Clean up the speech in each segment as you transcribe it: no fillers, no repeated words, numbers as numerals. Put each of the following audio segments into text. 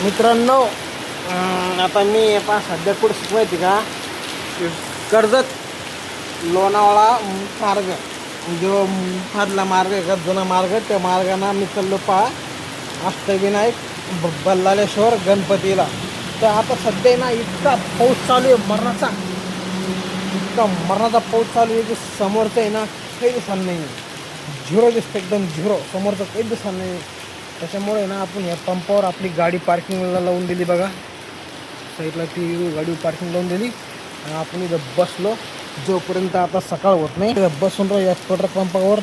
मित्रांनो, आता मी सध्या कुठं माहिती का, कर्जत लोणावळा मार्ग जो मधला मार्ग आहे का, जुना मार्ग, त्या मार्गाने मी चाललो अष्टविनायक बल्लाळेश्वर गणपतीला. तर आता सध्या ना इतका पाऊस चालू आहे मरणाचा, इतका मरणाचा पाऊस चालू आहे की समोरचं आहे ना काही दिसत नाही, झिरो दिसतं, एकदम झिरो, समोरचं काही दिसत नाही. त्याच्यामुळे ना आपण या पंपावर आपली गाडी पार्किंगला लावून दिली बघा, साईडला ती गाडी पार्किंग लावून दिली आणि आपण इथं बसलो जोपर्यंत आता सकाळ होत नाही. बसून राहू या पेट्रोल पंपावर.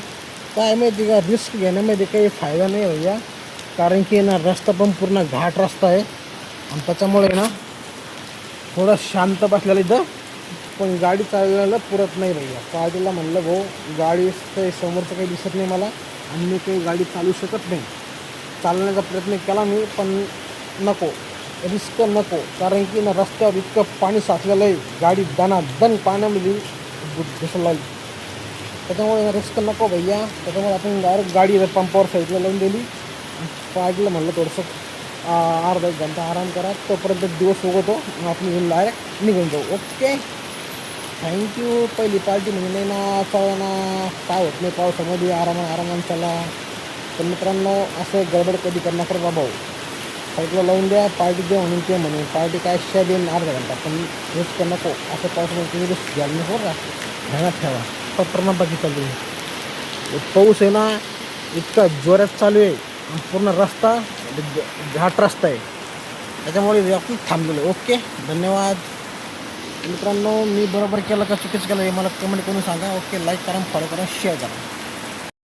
काय माहिती का, रिस्क घेण्यामध्ये काही फायदा नाही भैया, कारण की ना रस्ता पण पूर्ण घाट रस्ता आहे आणि त्याच्यामुळे ना थोडं शांत बसलेलं इथं, पण गाडी चालवायला पुरत नाही भैया. पार्टीला म्हणलं भाऊ गाडी काही समोरचं काही दिसत नाही मला आणि मी काही गाडी चालवू शकत नाही. चालण्याचा प्रयत्न केला मी, पण नको, रिस्क नको, कारण की ना रस्त्यावर इतकं पाणी साचलेलं आहे, गाडी दणादण पाण्यामध्ये घुसायला लागली. त्याच्यामुळे रिस्क नको भैया. त्याच्यामुळे आपण डायरेक्ट गाडी पंपावर साईडला लावून दिली. पार्टीला म्हणलं थोडंसं अर्धा एक घंटा आराम करा, तोपर्यंत दिवस उगवतो, आपण घेऊन डायरेक्ट निघून जाऊ. Okay, thank you. पहिली पार्टी म्हणजे नाही ना, चालना काय होत नाही पावसामध्ये, आरामाने चला. तर मित्रांनो, असं गडबड कधी करणार तर बाबा, साईडला लावून द्या, पार्टी द्या म्हणून ते म्हणून पार्टी काय शा देईन अर्धा घंटा, पण रिस्क नको. असं पावसामध्ये तुम्ही रिस्क घ्यायला नको का, ध्यानात ठेवा. पटकन बाकी चालू आहे, पाऊस आहे ना इतका जोरात चालू आहे, पूर्ण रस्ता घाट रस्ता आहे, त्याच्यामुळे आपण थांबलेलो. ओके, धन्यवाद मित्रांनो. मी बरोबर केलं का चुकीचं केलं हे मला कमेंट करून सांगा. ओके, लाईक करा, फॉलो करा, शेअर करा.